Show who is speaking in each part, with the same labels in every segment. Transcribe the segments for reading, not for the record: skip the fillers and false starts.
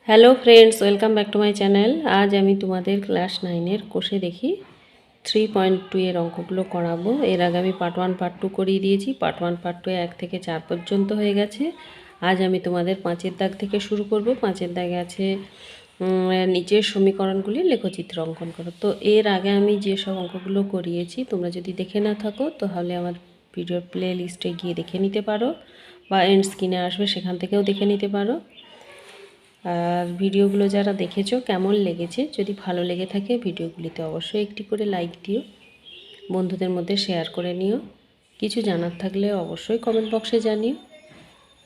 Speaker 1: Hello friends, welcome back to my channel. আজ আমি তোমাদের ক্লাস 9-এর কোষে দেখি 3.2 এর অঙ্কগুলো করাবো। এর আগে আমি পার্ট 1 পার্ট 2 করিয়ে দিয়েছি। পার্ট 1 পার্ট 2 1 থেকে 4 পর্যন্ত হয়ে গেছে। আজ আমি তোমাদের 5-এর দাগ থেকে শুরু করব। 5-এর দাগে আছে নিচের সমীকরণগুলি লেখচিত্র অঙ্কন করো। তো এর আগে আমি যেসব অঙ্কগুলো করিয়েছি তোমরা যদি দেখে না থাকো তাহলে আমার ভিডিওর প্লে লিস্টে গিয়ে দেখে নিতে পারো, বা এন্ড স্ক্রিনে আসবে সেখান থেকেও দেখে নিতে পারো। আর ভিডিওগুলো যারা দেখেছো কেমন লেগেছে, যদি ভালো লেগে থাকে ভিডিওগুলিতে অবশ্যই একটি করে লাইক দিও, বন্ধুদের মধ্যে শেয়ার করে নিও। কিছু জানার থাকলে অবশ্যই কমেন্ট বক্সে জানিও।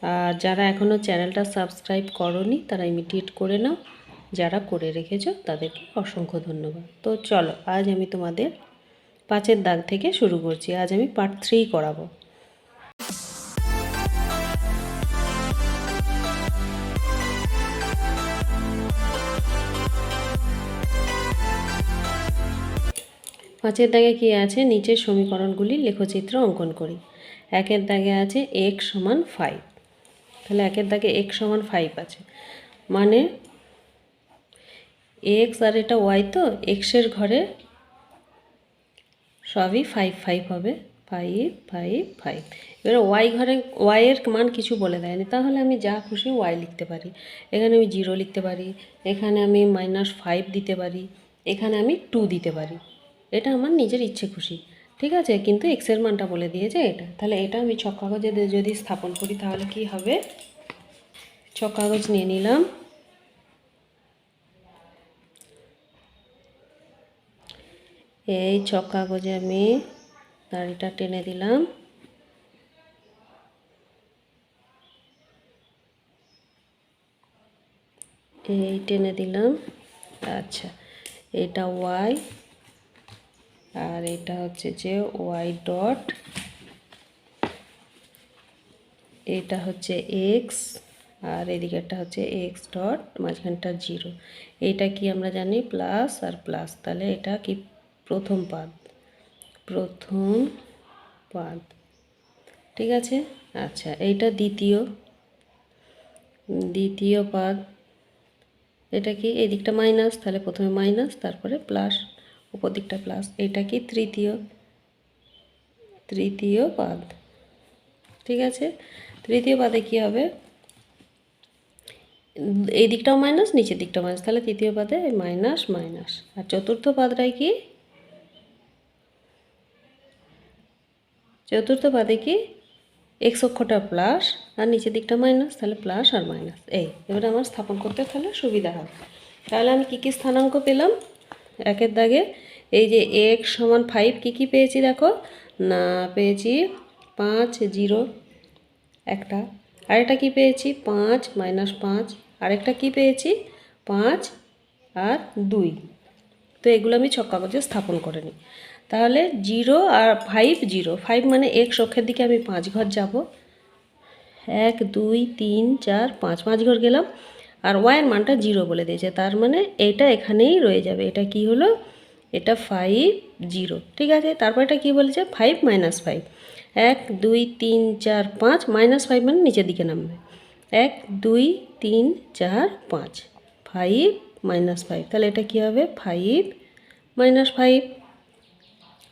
Speaker 1: আর যারা এখনও চ্যানেলটা সাবস্ক্রাইব করোনি তারা ইমিডিয়েট করে নাও, যারা করে রেখেছো তাদেরকে অসংখ্য ধন্যবাদ। তো চলো, আজ আমি তোমাদের 5-এর দাগ থেকে শুরু করছি। আজ আমি পার্ট 3 করাবো। পাঁচের দাগে কি আছে? নিচের সমীকরণগুলি লেখচিত্র অঙ্কন করি। একের দাগে আছে x সমান 5। তাহলে একের দাগে x সমান 5 আছে, মানে x আর এটা y, তো x এর ঘরে সবই 5 5 হবে। 5 5 5। এবারে y ঘরে y এর মান কিছু বলে দেয়নি, তাহলে আমি যা খুশি y লিখতে পারি। এখানে আমি 0 লিখতে পারি, এখানে আমি -5 দিতে পারি, এখানে আমি 2 দিতে পারি। এটা আমার নিজের ইচ্ছে খুশি, ঠিক আছে। কিন্তু x এর মানটা বলে দিয়েছে এটা। তাহলে এটা আমি ছক কাগজে যদি স্থাপন করি তাহলে কি হবে? ছক কাগজ নিয়ে নিলাম। এই ছক কাগজে আমি দাড়িটা টেনে দিলাম। এই টেনে দিলাম। আচ্ছা, এটা y আর এটা হচ্ছে যে y ডট, এটা হচ্ছে x আর এদিকেরটা হচ্ছে x ডট, মাঝখানটা 0। এইটা কি আমরা জানি? প্লাস আর প্লাস। তাহলে এটা কি? প্রথম পাদ, প্রথম পাদ, ঠিক আছে। আচ্ছা, এইটা দ্বিতীয় পাদ। এটা কি? এই দিকটা মাইনাস, তাহলে প্রথমে মাইনাস তারপরে প্লাস, উপর দিকটা প্লাস। এটা কি? তৃতীয় পাদ, ঠিক আছে। তৃতীয় পাদে কি হবে? এই দিকটাও মাইনাস, নিচের দিকটাও মাইনাস, তাহলে তৃতীয় পাদে মাইনাস মাইনাস। আর চতুর্থ পাদটাই কি? চতুর্থ পাদে কি? এক্স অক্ষটা প্লাস আর নিচের দিকটা মাইনাস, তাহলে প্লাস আর মাইনাস। এবারে আমার স্থাপন করতে তাহলে সুবিধা হবে। তাহলে আমি কী কী স্থানাঙ্ক পেলাম একের দাগে? এই যে x সমান 5 কী পেয়েছি দেখো না? পেয়েছি 5 0 একটা, আরেকটা কি পেয়েছি? 5 -5, আরেকটা কি পেয়েছি? 5 আর 2। তো এগুলো আমি ছক কাগজে স্থাপন করে নিই। তাহলে 0 আর 5 0, 5 মানে x অক্ষের দিকে আমি 5 ঘর যাব। 1 2 3 4 5, 5 ঘর গেলাম। আর y এর মানটা 0 বলে দিয়েছে, তার মানে এটা এখানেই রয়ে যাবে। এটা কি হলো? এটা 5 0, ঠিক আছে। তারপর এটা কি বলেছে? 5 - 5। 1 2 3 4 5, -5 মানে নিচের দিকে নামবে। 1 2 3 4 5, 5 - 5, তাহলে এটা কি হবে? 5 - 5।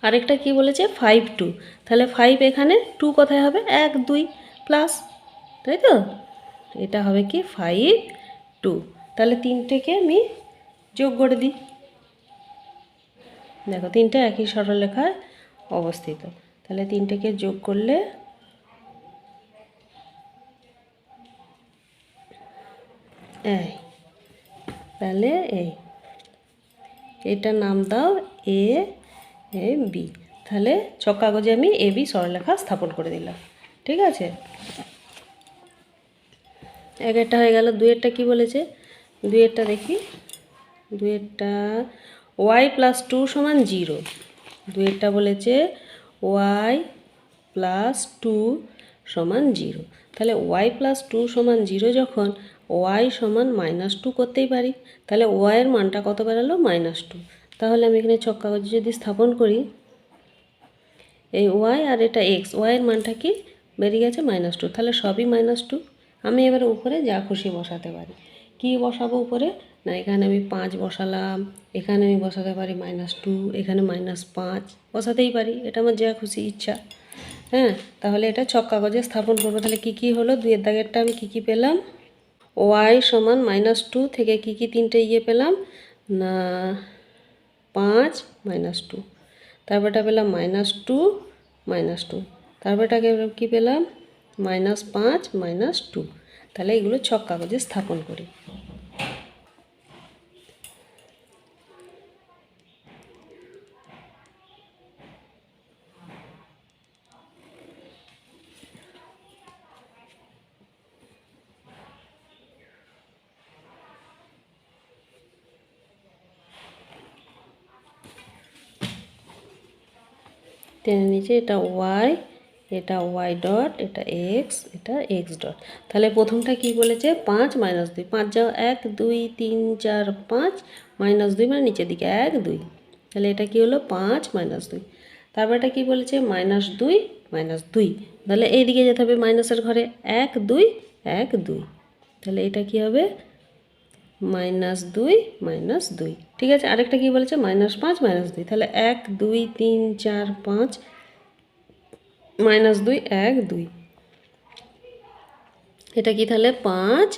Speaker 1: আরেকটা কি বলেছে? 5 2, তাহলে 5 এখানে, 2 কোথায় হবে? 1 2 প্লাস, তাই তো। এটা হবে কি? 5 2। তাহলে তিনটেকে আমি যোগ করে দিই। দেখো তিনটে একই সরলরেখায় অবস্থিত, তাহলে তিনটেকে যোগ করলে তাহলে এটার নাম দাও এ বি। তাহলে ছক কাগজে আমি এ বি সরলরেখা স্থাপন করে দিলাম, ঠিক আছে। একেরটা হয়ে গেল। দুইয়েরটা কি বলেছে? দুইয়েরটা দেখি। দুইয়েরটা y + 2 = 0। দুইয়েরটা বলেছে y + 2 = 0। তাহলে y + 2 = 0 যখন, y সমান -2 করতেই পারি। তাহলে y এর মানটা কত বেরালো? -2। তাহলে আমি এখানে ছক কাগজে যদি স্থাপন করি, এই y আর এটা x, y এর মানটা কি বেরিয়ে গেছে? -2, তাহলে সবই -2। আমি এবার উপরে যা খুশি বসাতে পারি, কি বসাবো উপরে? না এখানে আমি 5 বসালাম, এখানে আমি বসাতে পারি -2, এখানে -5 বসাতেই পারি, এটা আমার যা খুশি ইচ্ছা। হ্যাঁ, তাহলে এটা ছক কাগজে স্থাপন করবো। তাহলে কি কি হলো? 2 এর দাগেরটা আমি কি কি পেলাম? y সমান -2 থেকে কি কি তিনটে পেলাম না 5 -2, তারপরটা পেলাম -2 -2, তারপরটাকে কি পেলাম -5 -2। তাহলে এগুলো ছক কাগজে স্থাপন করি। টেনে নিচে এটা y, এটা y ডট, এটা x, এটা x ডট। তাহলে প্রথমটা কি বলেছে? 5 -2, 5 যাও 1 2 3 4 5 -2 মানে নিচের দিকে 1 2। তাহলে এটা কি হলো? 5 -2। তারপর এটা কি বলেছে? -2 -2। তাহলে এই দিকে যেতে হবে মাইনাসের ঘরে, 1 2 1 2। তাহলে এটা কি হবে? -2 -2। ঠিক আছে, আরেকটা কি বলেছে? -5 -2। তাহলে 1 2 3 4 5 -2 1 2। এটা কি তাহলে? 5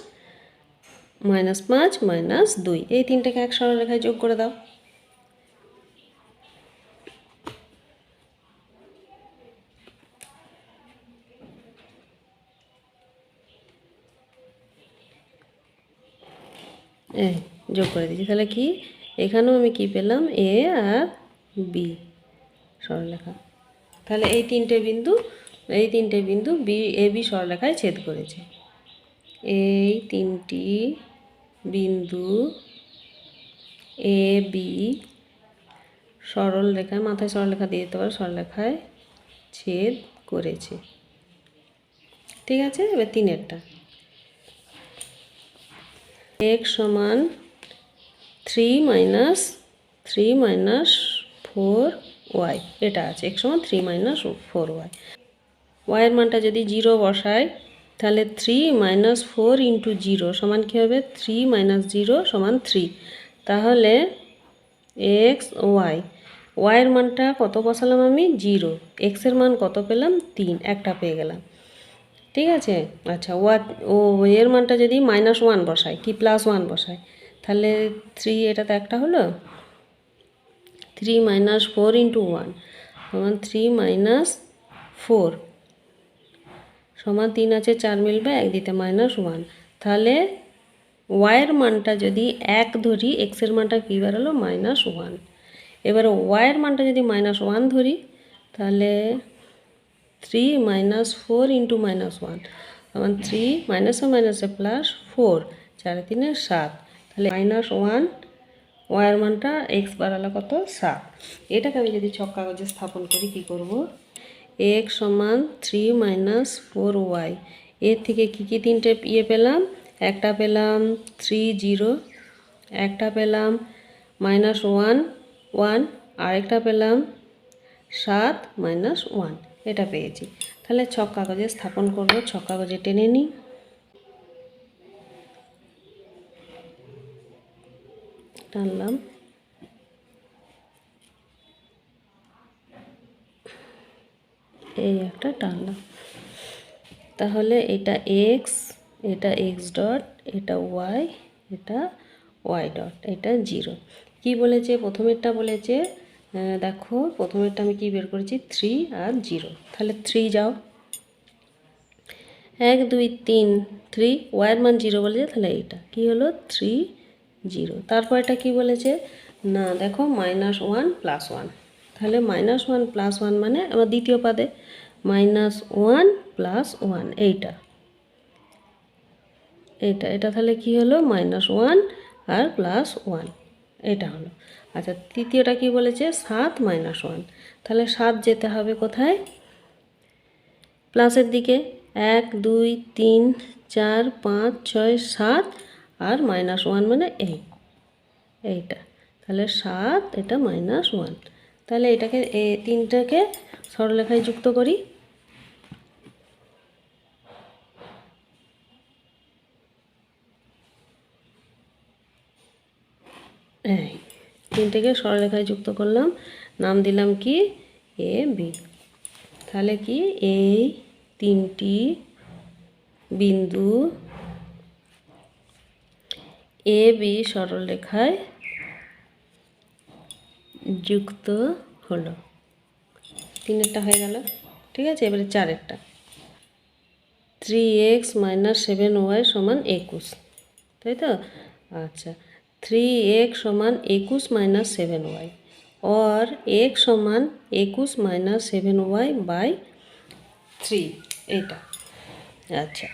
Speaker 1: -5 -2। এই তিনটাকে এক সরলরেখায় যোগ করে দাও। এই যোগ করে দিচ্ছি। তাহলে কি এখানেও আমি কি পেলাম? এ আর বি সরলরেখা। তাহলে এই তিনটে বিন্দু বি এ বি সরলরেখায় ছেদ করেছে। এই তিনটি বিন্দু এ বি সরলরেখায়, মাথায় সরলরেখা দিয়ে দিতে পারো, সরলরেখায় ছেদ করেছে। ঠিক আছে, এবার 3এরটা x সমান 3 - 4y, এটা আছে x সমান 3 - 4y। y এর মানটা যদি 0 বসাই তাহলে 3 - 4 × 0 সমান কী হবে? 3 - 0 সমান 3। তাহলে x y, y এর মানটা কত বসালাম আমি? 0। x এর মান কত পেলাম? 3, একটা পেয়ে গেলাম। ঠিক আছে, আচ্ছা ও এর মানটা যদি -1 বসাই কি +1 বসাই, তাহলে 3, এটা তো একটা হলো। 3 - 4 × 1 সমান 3 - 4 সমান 3 আছে 4 মিলবে 1 দিতে -1। তাহলে y এর মানটা যদি 1 ধরি, x এর মানটা কী বেরোলো? -1। এবার y এর মানটা যদি -1 ধরি তাহলে 3 - 4 × -1 সমান 3 মাইনাসে মাইনাসে +4, 4 3 7। তাহলে -1, y এর মানটা x বাড়ালো কত? 7। এটাকে আমি যদি ছক কাগজে স্থাপন করি কি করব? x সমান 3 - 4y, এর থেকে কি কি তিনটে পেলাম? একটা পেলাম 3 0, একটা পেলাম -1 1, আরেকটা পেলাম 7 -1, এটা পেয়েছি। তাহলে ছক কাগজে স্থাপন করব। ছক কাগজে টেনে নিই, টানলাম, এই একটা টানলাম। তাহলে এটা x, এটা x ডট, এটা y, এটা y ডট, এটা 0। কি বলেছে? প্রথমেরটা বলেছে, দেখো প্রথমেরটা আমি কি বের করেছি? 3 আর 0। তাহলে 3 যাও, 1 2 3 3, y এর মান 0 বলেছে, তাহলে এইটা কি হলো? 3 0। তারপর এটা কি বলেছে? না দেখো -1 +1, তাহলে -1 +1 মানে আমার দ্বিতীয় পাদে -1 +1, এইটা এটা তাহলে কি হলো? -1 আর +1, এটা হলো। আচ্ছা, তৃতীয়টা কি বলেছে? 7 -1, তাহলে 7 যেতে হবে কোথায়? প্লাসের দিকে। 1 2 3 4 5 6 7 আর -1 মানে এইটা। তাহলে 7, এটা -1। তাহলে এটাকে তিনটাকে সরলরেখায় যুক্ত করি। এই তিনটেকে সরলরেখায় যুক্ত করলাম, নাম দিলাম কি এ বি। তাহলে কি এই তিনটি বিন্দু এ বি সরলরেখায় যুক্ত হলো। তিনেরটা হয়ে গেল, ঠিক আছে। এবারে চারেরটা 3x - 7y = 21, তাই তো? আচ্ছা, 3x = 21 - 7y और x = 21 - 7y/3 এটা। আচ্ছা,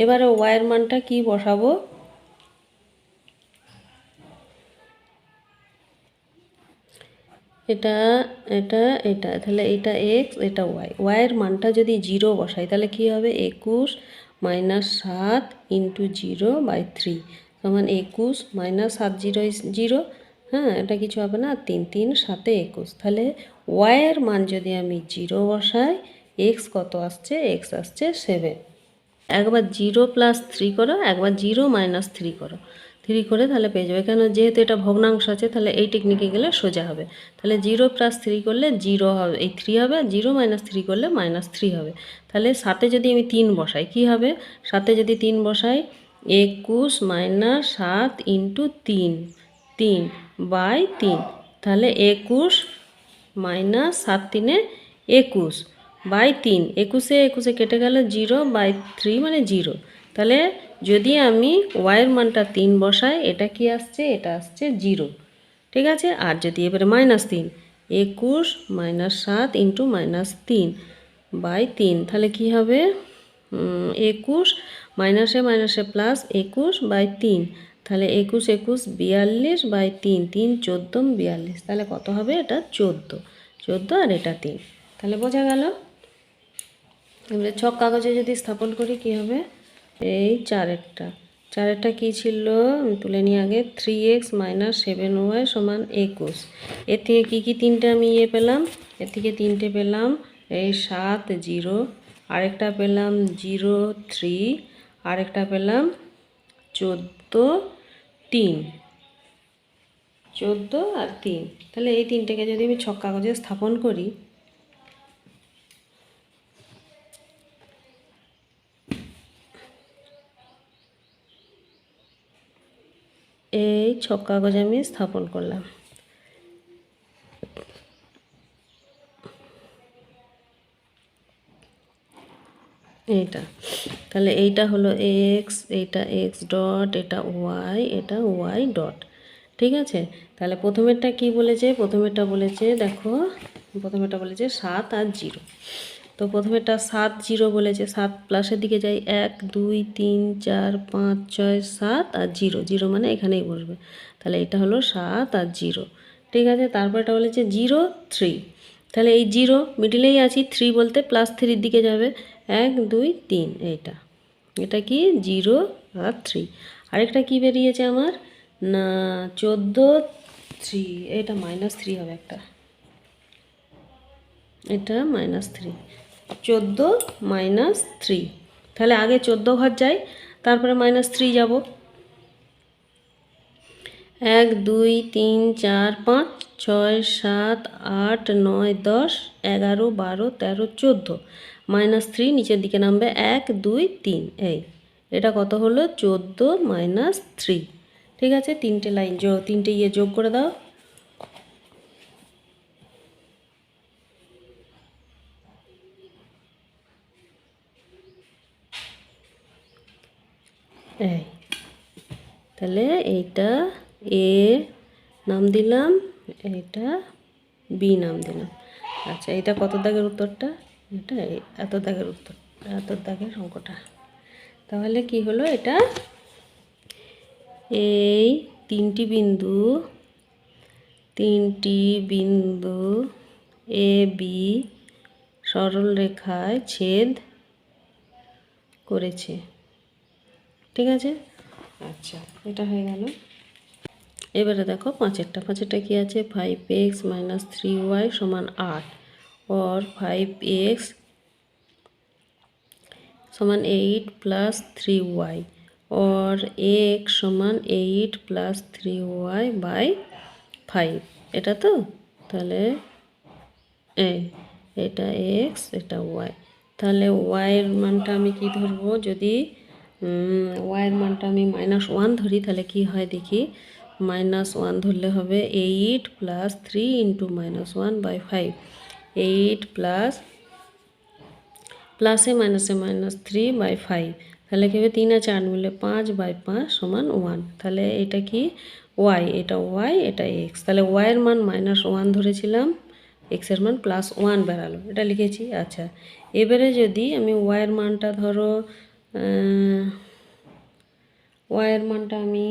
Speaker 1: এবারে y এর মানটা কি বসাবো? এটা এটা এটা তাহলে এটা x, এটা y। y এর মানটা যদি 0 বসাই তাহলে কি হবে? 21 - 7 × 0/3 সমান 21 - 7 0 0। হ্যাঁ, এটা কিছু হবে না, 3 3 7 21। তাহলে y এর মান যদি আমি 0 বসাই, x কত আসছে? x আসছে 7। একবার 0 + 3 করো, একবার 0 - 3 করো, 3 করে তাহলে পেয়ে যাবে। কেন? যেহেতু এটা ভগ্নাংশ আছে, তাহলে এই টেকনিকে গেলে সোজা হবে। তাহলে 0 + 3 করলে 0 হবে, এই 3 হবে, 0 - 3 করলে -3 হবে। তাহলে সাথে যদি আমি 3 বসাই কি হবে? সাথে যদি 3 বসাই, 21 - 7 × 3 3/3, তাহলে 21 - 7 3 21/3, 21 21 কেটে গেল, 0/3 মানে 0। তাহলে যদি আমি ওয়াইয়ের মানটা 3 বসাই, এটা কি আসছে? এটা আসছে 0, ঠিক আছে। আর যদি এবারে -3, 21 - 7 × -3/3, তাহলে কি হবে? 21 মাইনাসে মাইনাসে প্লাস 21/3, তাহলে 21 21 42/3, 3 14 42, তাহলে কত হবে? এটা 14 আর এটা 3। তাহলে বোঝা গেল। এবারে ছক কাগজে যদি স্থাপন করি কি হবে? এই চারেরটা কী ছিল? আমি তুলে নিই আগে। 3x - 7y = 21। এর থেকে কী তিনটে আমি পেলাম? এর থেকে তিনটে পেলাম এই 7 0, আরেকটা পেলাম 0 3, আরেকটা পেলাম 14 3, 14 আর 3। তাহলে এই তিনটেকে যদি আমি ছক কাগজে স্থাপন করি, এই ছক কাগজে আমি স্থাপন করলাম। এইটা, তাহলে এইটা হলো এক্স, এইটা এক্স ডট, এটা ওয়াই, এটা ওয়াই ডট, ঠিক আছে। তাহলে প্রথমেরটা কি বলেছে? প্রথমেরটা বলেছে, দেখো প্রথমেরটা বলেছে 7 আর 0। তো প্রথমেরটা 7 0 বলেছে, 7 প্লাসের দিকে যাই, 1 2 3 4 5 6 7 আর 0 0 মানে এখানেই বসবে। তাহলে এটা হলো 7 আর 0, ঠিক আছে। তারপরটা বলেছে 0 3, তাহলে এই 0 মিডিলেই আছি, 3 বলতে +3 দিকে যাবে, 1 2 3, এটা কি 0 আর 3। আরেকটা কি বেরিয়েছে আমার? না 14 3, এটা -3 হবে একটা, এটা -3, 14 -3। তাহলে আগে 14 ঘর যাই, তারপরে -3 যাব। 1 2 3 4 5 6 7 8 9 10 11 12 13 14, -3 নিচের দিকে নামবে, 1 2 3, এটা কত হলো? 14 -3, ঠিক আছে। তিনটে লাইন তিনটে যোগ করে দাও। তাহলে এইটা এ নাম দিলাম, এটা বি নাম দিলাম। আচ্ছা, এটা কত দাগের উত্তরটা? এটা এত দাগের উত্তর, এত দাগের অঙ্কটা। তাহলে কি হলো? এটা এই তিনটি বিন্দু এ বি সরল রেখায় ছেদ করেছে, ঠিক আছে। আচ্ছা, এটা হয়ে গেল। এবারে দেখো পাঁচেরটা কি আছে? 5x - 3y = 8 और 5x = 8 + 3y और x সমান 8 প্লাস 3y বাই 5, এটা তো? তাহলে এটা x, এটা y। তাহলে y এর মানটা আমি কি ধরবো? যদি y এর মানটা আমি -1 ধরি তাহলে কি হয় দেখি। -1 ধরলে হবে 8 প্লাস 3 ইন্টু -1 বাই 5। 8 প্লাস প্লাসে মাইনাসে -3 বাই 5। তাহলে কি হবে 3 আর 4 মিলে 5 বাই 5 সমান 1। তাহলে এটা কি y, এটা y, এটা x। তাহলে y এর মান -1 ধরেছিলাম, x এর মান +1 বেরালো, এটা লিখেছি। আচ্ছা, এবারে যদি আমি y এর মানটা ধরো y এর মানটা আমি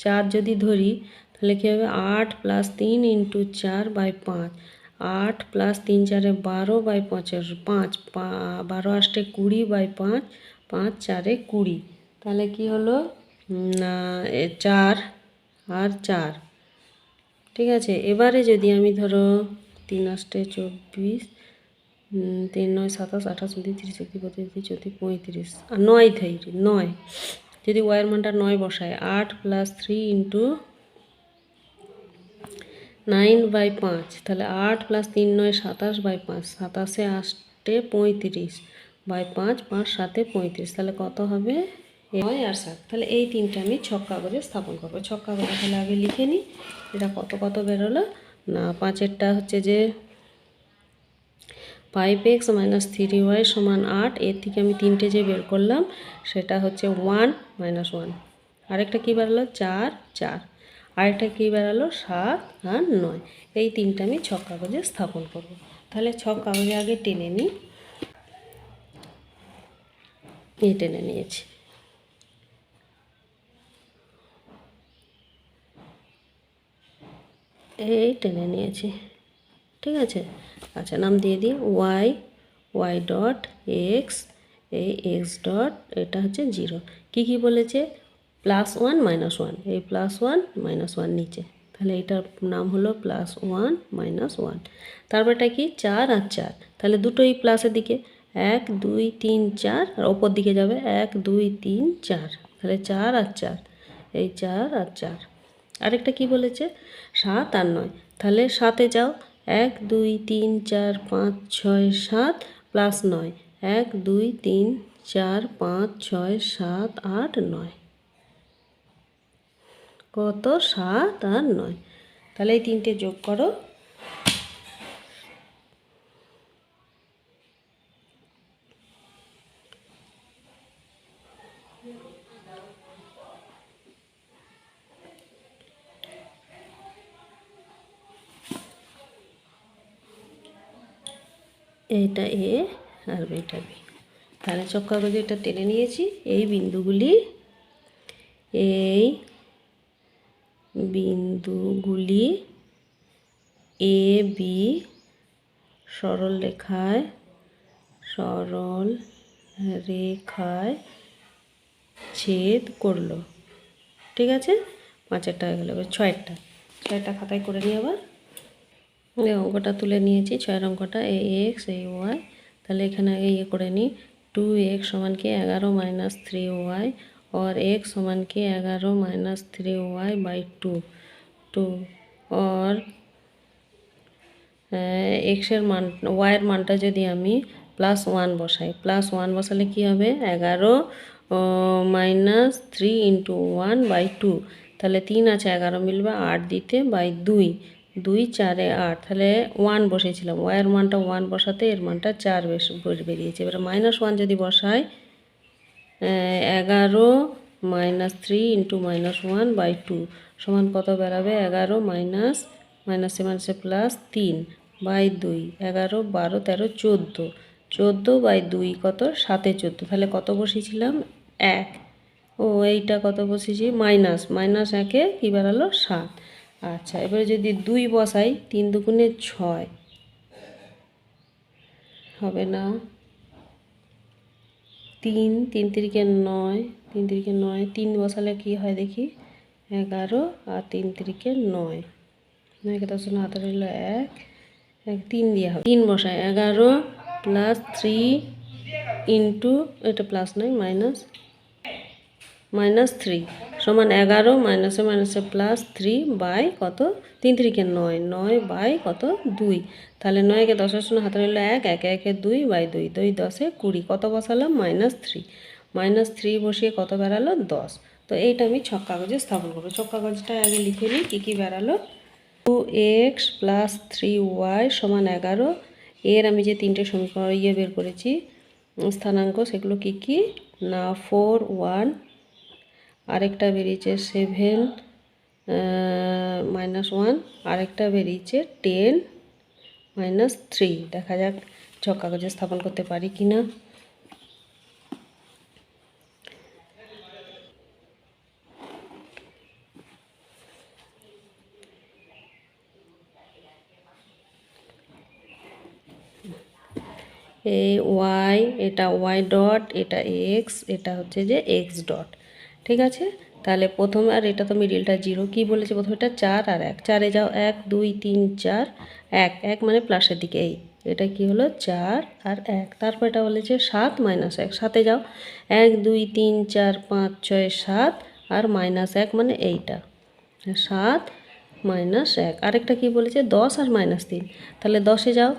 Speaker 1: 4 যদি ধরি তাহলে কি হবে 8 plus 3 into 4 by 5। 8 plus 3 4 12 by 5 12 8 20 by 5, 5 4 20। তাহলে কি হলো 4 আর 4, ঠিক আছে। এবারে যদি আমি ধরো 3 8 24, 3 9 27 28 29 30 31 32 34 আর 9 থাই 9। যদি ওয়াইয়ের মানটা 9 বসায় 8 প্লাস 3 ইন্টু 9 বাই 5, তাহলে 8 প্লাস 3 9 27 বাই 5, 27 8 35 বাই 5, 5 7 35। তাহলে কত হবে 9 আর 7। তাহলে এই তিনটে আমি ছক কাগজে স্থাপন করবো। ছক কাগজে তাহলে আগে লিখে নিই এটা কত কত বেরোলো না। 5এরটা হচ্ছে যে 5x মাইনাস 3y সমান 8। এর থেকে আমি তিনটে যে বের করলাম সেটা হচ্ছে 1 - 1। আরেকটা কী বেরোলো 4 4। আরেকটা কী বেরোলো 7 আর 9। এই তিনটে আমি ছক কাগজে স্থাপন করব। তাহলে ছক কাগজে আগে টেনে নিই। এই টেনে নিয়েছি। এই টেনে নিয়েছি, ঠিক আছে। আচ্ছা, নাম দিয়ে দিই ওয়াই, ওয়াই ডট এক্স, এই এক্স ডট এটা হচ্ছে 0। কী বলেছে +1 -1, এই +1 -1 নিচে, তাহলে এটার নাম হলো +1 -1। তারপরটা কি 4 আর 4, তাহলে দুটোই প্লাসের দিকে 1 2 3 4 আর ওপর দিকে যাবে 1 2 3 4, তাহলে 4 আর 4, এই 4 আর 4। আরেকটা কি বলেছে 7 আর 9, তাহলে 7-এ যাও 1 2 3 4 5 6 7 প্লাস 9, 1 2 3 4 5 6 7 8 9, কত 7 আর 9। তাহলে এই তিনটে যোগ করো। এইটা এ আর এটা বি। তাহলে ছক কাগজে এটা টেনে নিয়েছি। এই বিন্দুগুলি এ বি সরল রেখায় ছেদ করলো, ঠিক আছে। 5এরটা হয়ে গেল। এবার 6এরটা খাতায় করে নিই আবার। এই অঙ্কটা তুলে নিয়েছি, 6 অঙ্কটা এই এক্স এই ওয়াই। তাহলে এখানে আগে ইয়ে করে নিই 2x সমান কি 11 माइनस 3y और x समान की 11 माइनस 3y बाई 2 और एक्स एर मान y एर मानटा यदि आमी +1 बसाई, +1 बसाले कि होबे 11 माइनस 3 इंटू 1 बाई 2, ताहले 3 आछे 11 मिलबे 8 दिते बाई 2 2 4 8, তাহলে 1 বসেছিলাম, y এর মানটা 1 বসাতে এর মানটা 4 বেরিয়েছে। এবারে -1 যদি বসাই 11 মাইনাস 3 ইন্টু -1 বাই 2 সমান কত বেরাবে 11 মাইনাস মাইনাসে প্লাস 3 বাই 2, 11 12 13 14, 14 বাই 2 কত 7 14। তাহলে কত বসিয়েছিলাম 1, ও এইটা কত বসিয়েছি মাইনাস 1-এ কী বেরালো 7। আচ্ছা, এবারে যদি 2 বসাই 3 দুগুণে 6 হবে না, 3 3 তিরিকে 9, 3 তিরিকে 9, 3 বসালে কি হয় দেখি 11 আর 3 তিরিকে 9, 9 কে 10 হাতে রইল 1 3 দিয়ে হবে। 3 বসায় 11 প্লাস 3 ইন্টু এটা প্লাস নয় মাইনাস -3 সমান 11 মাইনাসে মাইনাসে +3 বাই কত 3 3 9 9 বাই কত 2। তাহলে 9কে 10-এর শূন্য হাতে রইল 1 1 1 2 বাই 2 2 10 20 কত বসালাম -3 -3 বসিয়ে কত বেরালো 10। তো এইটা আমি ছক কাগজে স্থাপন করবো। ছক কাগজটা আগে লিখে নিই কী কী বেরালো। 2x + 3y সমান 11। এর আমি যে তিনটে সমীকরণ বের করেছি স্থানাঙ্ক সেগুলো কি কি না 4 1, আরেকটা বেরিয়েছে 7 -1, আরেকটা বেরিয়েছে 10 -3। দেখা যাক ছক কাগজে স্থাপন করতে পারি কি না। এই ওয়াই, এটা ওয়াই ডট, এটা এক্স, এটা হচ্ছে যে এক্স ডট। ঠিক আছে, তাহলে প্রথমে আর এটা তো মিডিলটা 0। কি বলেছে প্রথমে এটা 4 আর 1, 4-এ যাও 1 2 3 4 1 1 মানে প্লাসের দিকে। এই এটা কি হলো 4 আর 1। তারপর এটা বলেছে 7 - 1, 7-এ যাও 1 2 3 4 5 6 7 আর -1 মানে এইটা 7 -1। আরেকটা কি বলেছে 10 আর -3। তাহলে 10-এ যাও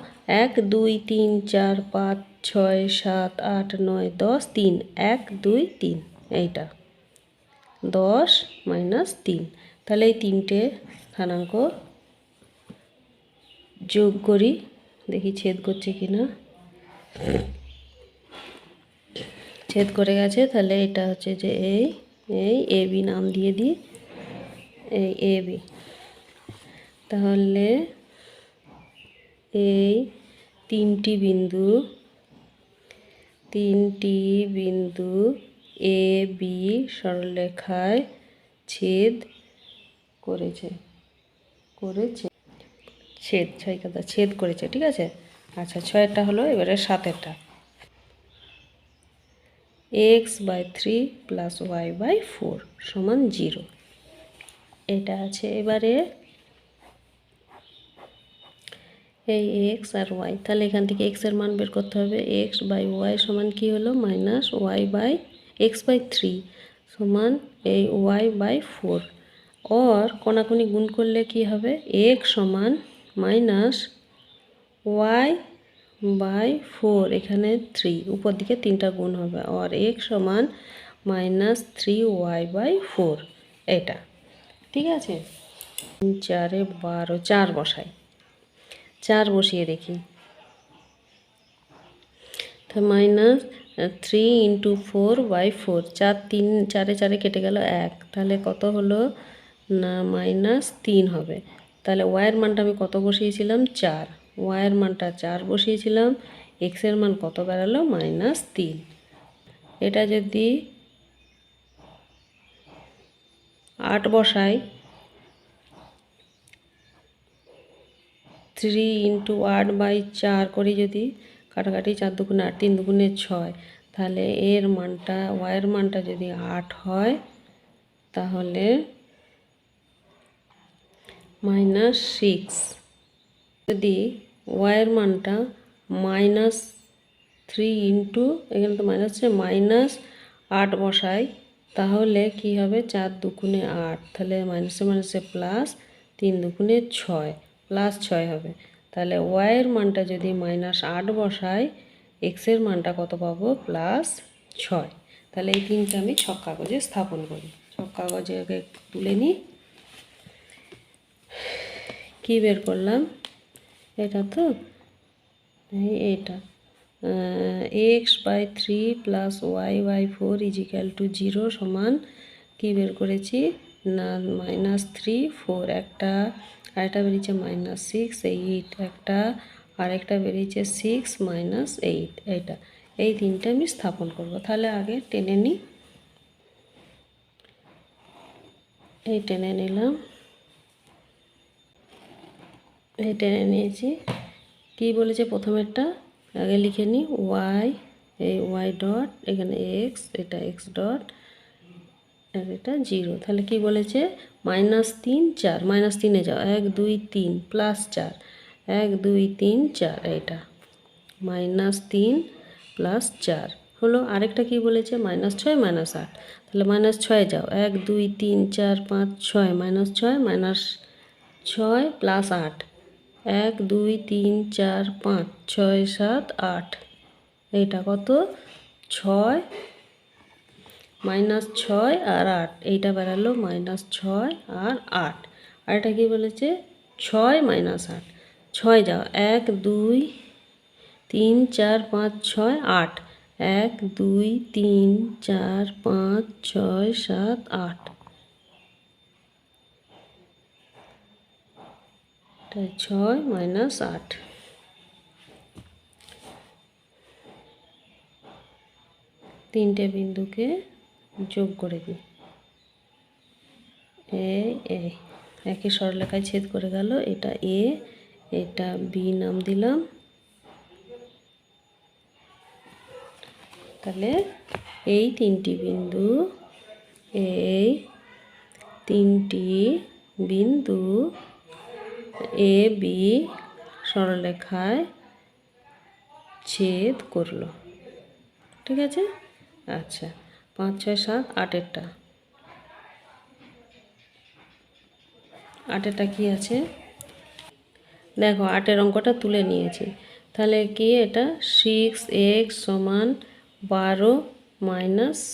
Speaker 1: 1 2 3 4 5 6 7 8 9 10 3 1 2 3 এইটা 10 -3। তাহলে এই তিনটে স্থানাঙ্ক যোগ করি, দেখি ছেদ করছে কিনা। ছেদ করে গেছে। তাহলে এটা হচ্ছে যে এই এ বি নাম দিয়ে দিই, এই এ বি। তাহলে এই তিনটি বিন্দু এ বি সরলরেখায় ছেদ করেছে ছেদ করেছে। ঠিক আছে, আচ্ছা 6-এরটা হলো। এবারে 7-এরটা x/3 + y/4 সমান 0 এটা আছে। এবারে এই এক্স আর ওয়াই, তাহলে এখান থেকে এক্স এর মান বের করতে হবে। x/y সমান কি হলো -y/x/3 সমান এই y/4। और কোনাকুনি গুণ করলে কি হবে x সমান -y/4, এখানে 3 উপর দিকে 3টা গুণ হবে, আর x সমান -3y/4 এটা। ঠিক আছে, 4 12 4 বসাই, 4 বসিয়ে দেখি। তো -3 × 4/4, 4 3 4-এ 4-এ কেটে গেল 1, তাহলে কত হলো না -3 হবে। তাহলে ওয়াইয়ের মানটা আমি কত বসিয়েছিলাম 4, ওয়াইয়ের মানটা 4 বসিয়েছিলাম, এক্সের মান কত বেরালো -3। এটা যদি 8 বসাই, 3 × 8/4 করি যদি, কাটাকাটি 4 2 8 3 2 6, তাহলে এর মানটা ওয়াইয়ের মানটা যদি 8 হয় তাহলে -6। যদি ওয়াইয়ের মানটা -3 এখানে তো মাইনাস আছে -8 বসাই, তাহলে কি হবে 4 2 8, তাহলে মাইনাসে মাইনাসে প্লাস 3 2 6 +6 হবে। তাহলে ওয়াইয়ের মানটা যদি -8 বসাই, এক্সের মানটা কত পাবো +6। তাহলে এই তিনটা আমি ছক কাগজে স্থাপন করি। ছক কাগজে আগে তুলে নিই। কী বের করলাম এটা, তো এটা x/3 + y/4 = 0 সমান কী বের করেছি না -3 4 একটা, আরেকটা বেরিয়েছে -6 8 একটা, আরেকটা বেরিয়েছে 6 -8 এইটা। এই তিনটে আমি স্থাপন করব। তাহলে আগে টেনে নিই, এই টেনে নিলাম, এই টেনে নিয়েছি। কি বলেছে প্রথমেরটা আগে লিখে নিই, ওয়াই, এই ওয়াই ডট, এখানে এক্স, এটা এক্স ডট, আর এটা 0। তাহলে কি বলেছে -3 4, -3-এ যাও 1 2 3 +4 1 2 3 4, এটা -3 + 4 হলো। আরেকটা কি বলেছে, -6 -8, তাহলে -6 যাও, 1 2 3 4 5 6, -6 -6 প্লাস 8, 1 2 3 4 5 6 7 8, এইটা কত 6 -6 আর 8, এইটা বেরালো -6 আর 8। আর এটা কি বলেছে 6 -8, 6 যাও, 1 2 3 4 5 6 8, 1 2 3 4 5 6 7 8, তাই 6 -8। তিনটে বিন্দুকে যোগ করে দিই, এই একই সরলরেখায় ছেদ করে গেল। এটা এ, এটা বি নাম দিলাম। তাহলে এই তিনটি বিন্দু, এই তিনটি বিন্দু এ বি সরলরেখায় ছেদ করলো। ঠিক আছে, আচ্ছা 5 6 7 8এরটা, 8এরটা কি আছে দেখো, 8এর অঙ্কটা তুলে নিয়েছি। তাহলে কি এটা 6x = 12 -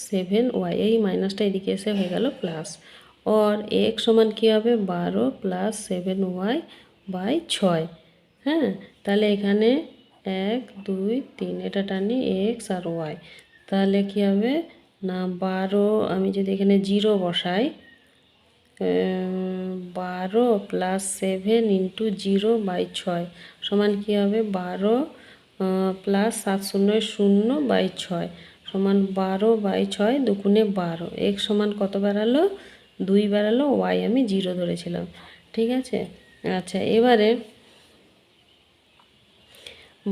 Speaker 1: 7y, এই মাইনাসটা এদিকে এসে হয়ে গেল প্লাস, और x সমান কী হবে 12 + 7y/6। হ্যাঁ, তাহলে এখানে 1 2 3 এটা টানি x আর y, তাহলে কী হবে না 12, আমি যদি এখানে 0 বসাই, 12 + 7 × 0/6 সমান কী হবে 12 + 7 0 0/6 সমান 12/6 দুগুণে 12। x সমান কত বেরালো 2 বেরালো, y আমি 0 ধরেছিলাম। ঠিক আছে, আচ্ছা এবারে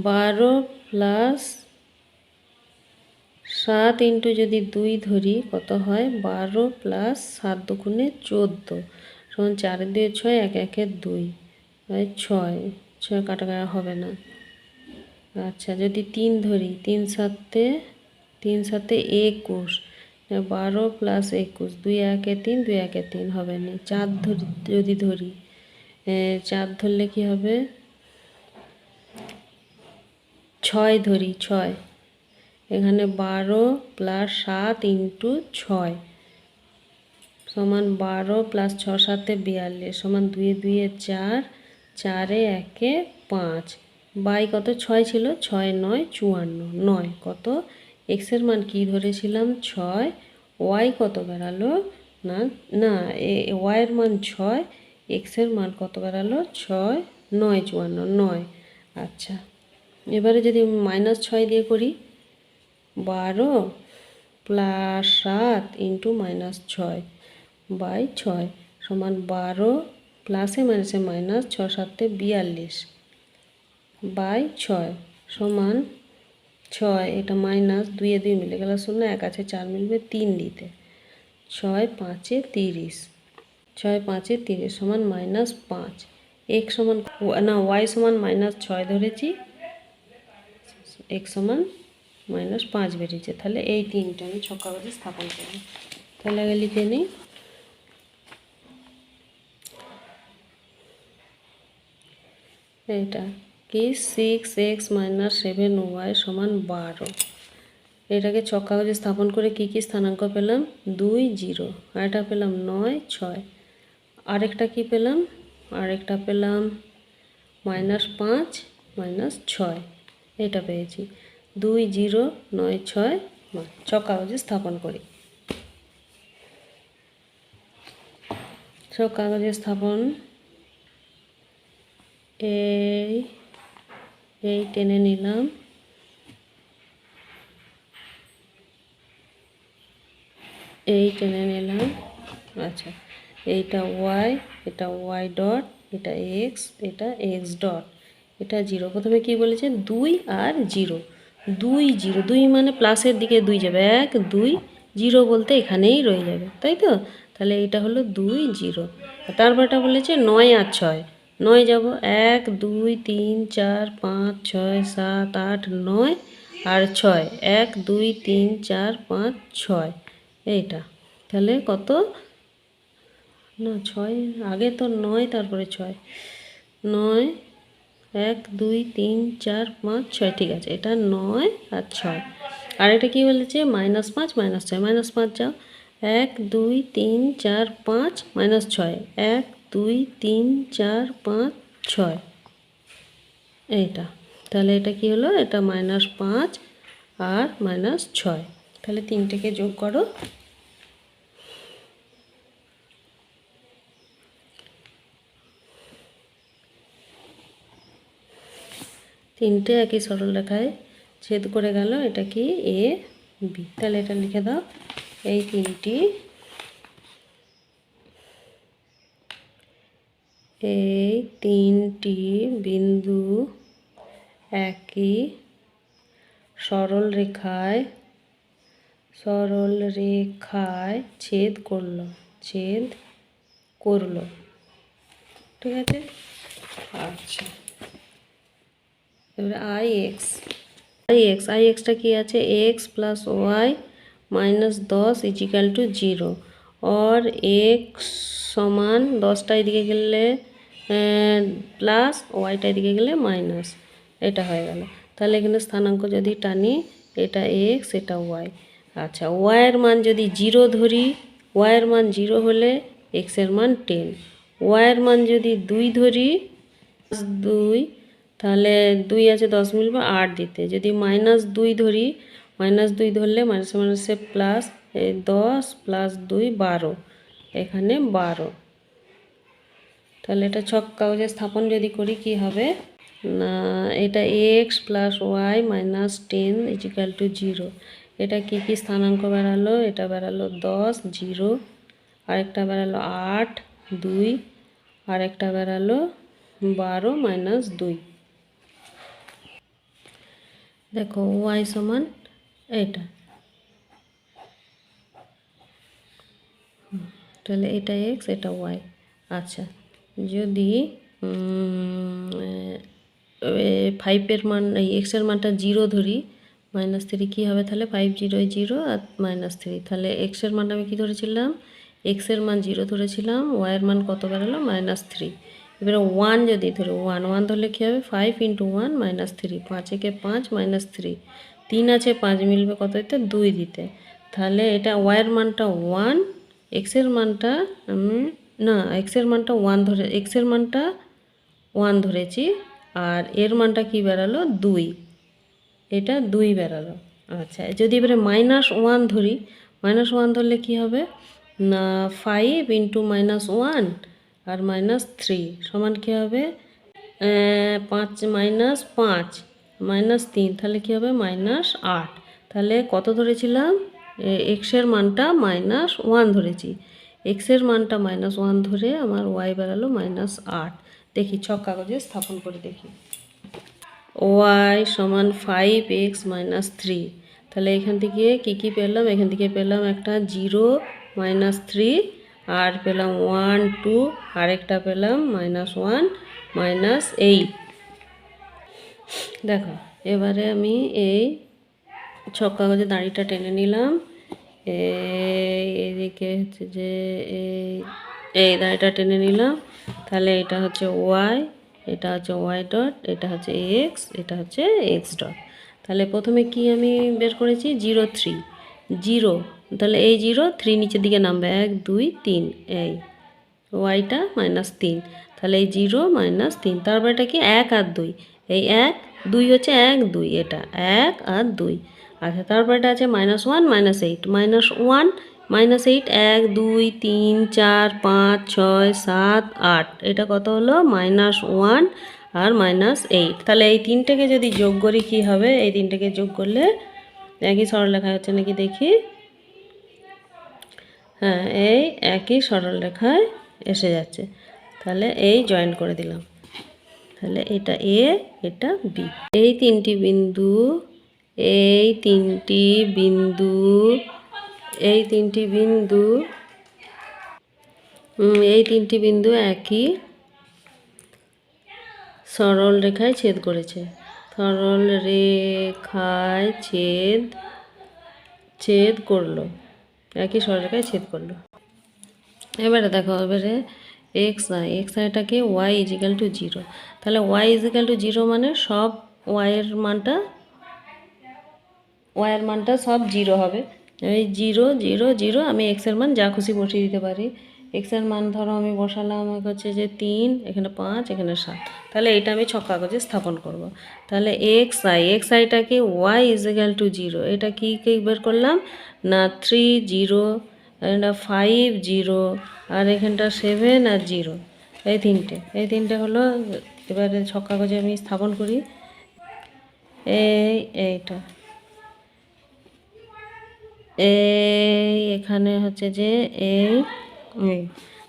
Speaker 1: 12 + 7 × যদি 2 ধরি কত হয় 12 + 7 দুগুণে 14 সমান 4 2 6, 1 1 2, 6 6 কাটা হবে না। আচ্ছা যদি 3 ধরি, 3 7 21, 12 + 21, 2 1 3, 2 1 3 হবে না। 4 যদি ধরি, 4 ধরলে কি হবে 6 ধরি, 6 এখানে 12 + 7 × 6 সমান 12 + 6 7 42 সমান 2 2 4, 4 1 5, বাই কত 6 ছিল 6 9 54, 9 কত x এর মান কি ধরেছিলাম 6, y কত বেরালো না না y এর মান 6, x এর মান কত বেরালো 6 9 54 9। আচ্ছা এবারে যদি -6 দিয়ে করি, 12 + 7 × -6/6 সমান 12 প্লাসে মাইনাসে মাইনাস 6 7 42/6 সমান 6, এটা মাইনাস 2 2 মিলে গেল 0, 1 আছে 4 মিলবে 3 দিতে, 6 5 30, 6 5 30 সমান -5। x সমান না y সমান -6 ধরেছি, x সমান -5 বেরিয়েছে। তাহলে এই তিনটা আমি ছক কাগজে স্থাপন করব। তাহলে আগে লিখে নিই, এটা কি 6x - 7y সমান 12। এটাকে ছক কাগজে স্থাপন করে কি কি স্থানাঙ্ক পেলাম 2 0, আর এটা পেলাম 9 6, আরেকটা কি পেলাম, আরেকটা পেলাম -5 -6, এটা পেয়েছি 2 0 9 6। ছক কাগজে স্থাপন করি, ছক কাগজে স্থাপন, এই টেনে নিলাম, এই টেনে নিলাম। আচ্ছা এইটা y, এটা y ডট, এটা x, এটা x ডট, এটা 0। প্রথমে কি বলেছে 2 আর 0, 2 0, 2 মানে প্লাসের দিকে 2 যাবে, 1 2 0 বলতে এখানেই রয়ে যাবে, তাই তো। তাহলে এটা হলো 2 0। তারপরটা বলেছে 9 আর 6, 9 যাব 1 2 3 4 5 6 7 8 9, আর 6, 1 2 3 4 5 6, এইটা তাহলে কত না 6 আগে তো 9 তারপরে 6, 9 1 2 3 4 5 6, ঠিক আছে, এটা 9 আর 6। আর এটা কি বলেছে -5 -6, -5 যাও, 1 2 3 4 5 -6, 1 2 3 4 5 6, এইটা তাহলে এটা কি হলো, এটা -5 আর -6, তাহলে তিনটেকে যোগ করো। তিনটে একই সরলরেখায় ছেদ করে গেল, এটা কি এ বি, তাহলে এটা লিখে দাও, এই তিনটি বিন্দু একই সরলরেখায় ছেদ করলো, ঠিক আছে। আচ্ছা, এবারে আই এক্সটা কি আছে, এক্স প্লাস ওয়াই -10 = 0, और এক্স সমান 10টা এদিকে গেলে প্লাস, ওয়াইটা এদিকে গেলে মাইনাস, এটা হয়ে গেল। তাহলে এখানে স্থানাঙ্ক যদি টানি, এটা এক্স এটা ওয়াই। আচ্ছা, ওয়াইয়ের মান যদি 0 ধরি, ওয়াইয়ের মান 0 হলে এক্সের মান 10, ওয়াইয়ের মান যদি 2 ধরি, 2, তাহলে 2 আছে 10 মিলবে 8 দিতে। যদি -2 ধরি, -2 ধরলে মাইনাসে মাইনাসে প্লাস, 10 + 2 12, এখানে 12। তাহলে এটা ছক কাগজে স্থাপন যদি করি কি হবে না, এটা এক্স প্লাস ওয়াই -10 = 0। এটা কি কি স্থানাঙ্ক বেরালো, এটা বেরালো 10 0, আরেকটা বেরালো 8 2, আরেকটা বেরালো 12 -2। দেখো ওয়াই সমান এটা, তাহলে এটা এক্স এটা ওয়াই। আচ্ছা, যদি 5-এর মান, এই এক্সের মানটা 0 ধরি, -3 কী হবে, তাহলে 5 0 0 আর -3, তাহলে এক্সের মানটা আমি কী ধরেছিলাম, এক্সের মান 0 ধরেছিলাম, ওয়াইয়ের মান কত বেরোলো -3। এবারে 1 যদি ধরো, 1 ধরলে কী হবে, 5 × 1 -3, 5 একে 5 -3, 3 আছে 5 মিলবে কত দিতে, 2 দিতে। তাহলে এটা ওয়াইয়ের মানটা 1, এক্সের মানটা এক্সের মানটা 1 ধরেছি, আর এর মানটা কি বেরালো 2, এটা 2 বেরালো। আচ্ছা, যদি এবারে -1 ধরি, -1 ধরলে কি হবে না, 5 × -1 আর -3 সমান কী হবে, 5 -5 -3, তাহলে কী হবে -8। তাহলে কত ধরেছিলাম, এক্সের মানটা -1 ধরেছি, এক্সের মানটা -1 ধরে আমার ওয়াই বেরালো -8। দেখি ছক কাগজে স্থাপন করে দেখি, ওয়াই সমান 5x - 3, তাহলে এখান থেকে কী পেলাম, এখান থেকে পেলাম একটা 0 -3, আর পেলাম 1 2, আরেকটা পেলাম -1 -8। দেখো এবারে আমি এই ছক কাগজে দাঁড়িটা টেনে নিলাম, এদিকে হচ্ছে যে এই দাঁড়িটা টেনে নিলাম, তাহলে এটা হচ্ছে ওয়াই, এটা হচ্ছে ওয়াই ডট, এটা হচ্ছে এক্স, এটা হচ্ছে এক্স ডট। তাহলে প্রথমে কি আমি বের করেছি, 0 3 0, তাহলে এই 0 3 নিচের দিকে নামবে, 1 2 3, এই ওয়াইটা -3, তাহলে এই 0 -3, তারপর এটা কি 1 আর 2, এই 1 2 হচ্ছে 1 2, এটা 1 আর 2। আচ্ছা, তারপর এটা আছে -1 -8, -1 -8, 1 2 3 4 5 6 7 8, এটা কত হলো -1 আর -8। তাহলে এই তিনটেকে যদি যোগ করি কি হবে, এই তিনটেকে যোগ করলে একই সরলরেখা হচ্ছে নাকি দেখি, হ্যাঁ এই একই সরলরেখায় এসে যাচ্ছে। তাহলে এই জয়েন করে দিলাম, তাহলে এটা এ এটা বি। এই তিনটি বিন্দু এই তিনটি বিন্দু একই সরলরেখায় ছেদ করেছে। সরল রেখায় ছেদ করলো, একই সরলরেখায় ছেদ করলো। এবারে দেখো, এবারে এক্স আইটাকে ওয়াই ইজিক্যাল টু 0, তাহলে ওয়াই ইজিক্যাল টু 0 মানে সব ওয়াইয়ের মানটা সব 0 হবে। এই 0 0 0, আমি এক্সের মান যা খুশি বসিয়ে দিতে পারি। এক্সের মান ধরো আমি বসালাম হচ্ছে যে 3, এখানে 5, এখানে 7, তাহলে এটা আমি ছক কাগজে স্থাপন করব। তাহলে এক্স আইটাকে ওয়াই ইজিক্যাল টু 0, এটা কি বের করলাম না 3 0, এটা 5 0, আর এখানটা 7 আর 0, এই তিনটে হলো। এবারে ছক কাগজে আমি স্থাপন করি। এইটা এখানে হচ্ছে যে এই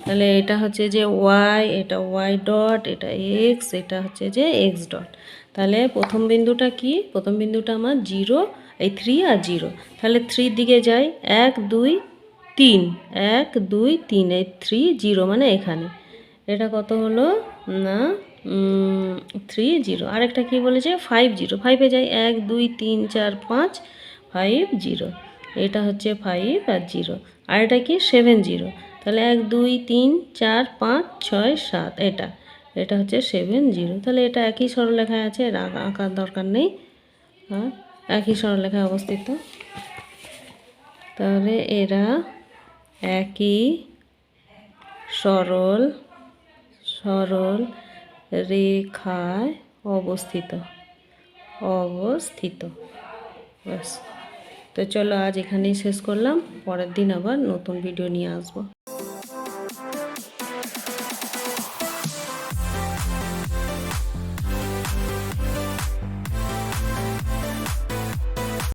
Speaker 1: তাহলে এটা হচ্ছে যে ওয়াই, এটা ওয়াই ডট, এটা এক্স, এটা হচ্ছে যে এক্স ডট। তাহলে প্রথম বিন্দুটা কি? প্রথম বিন্দুটা আমার 0, এই 3 আর 0, তাহলে 3 দিকে যাই, 1 2 3, 1 2 3, এই 3 0 মানে এখানে। এটা কত হলো না 3 0। আরেকটা কি বলেছে 5 0, 5-এ যাই, 1 2 3 4 5, 5 0, এটা হচ্ছে 5 আর 0। আর এটা কি 7 0, তাহলে 1 2 3 4 5 6 7, এটা হচ্ছে 7 0। তাহলে এটা একই সরলরেখায় আছে, এর আঁকার দরকার নেই, আর একই সরলরেখায় অবস্থিত। তাহলে এরা একই সরল রেখায় অবস্থিত। ব্যাস। তো চলো আজ এখানেই শেষ করলাম, পরের দিন আবার নতুন ভিডিও নিয়ে আসবো।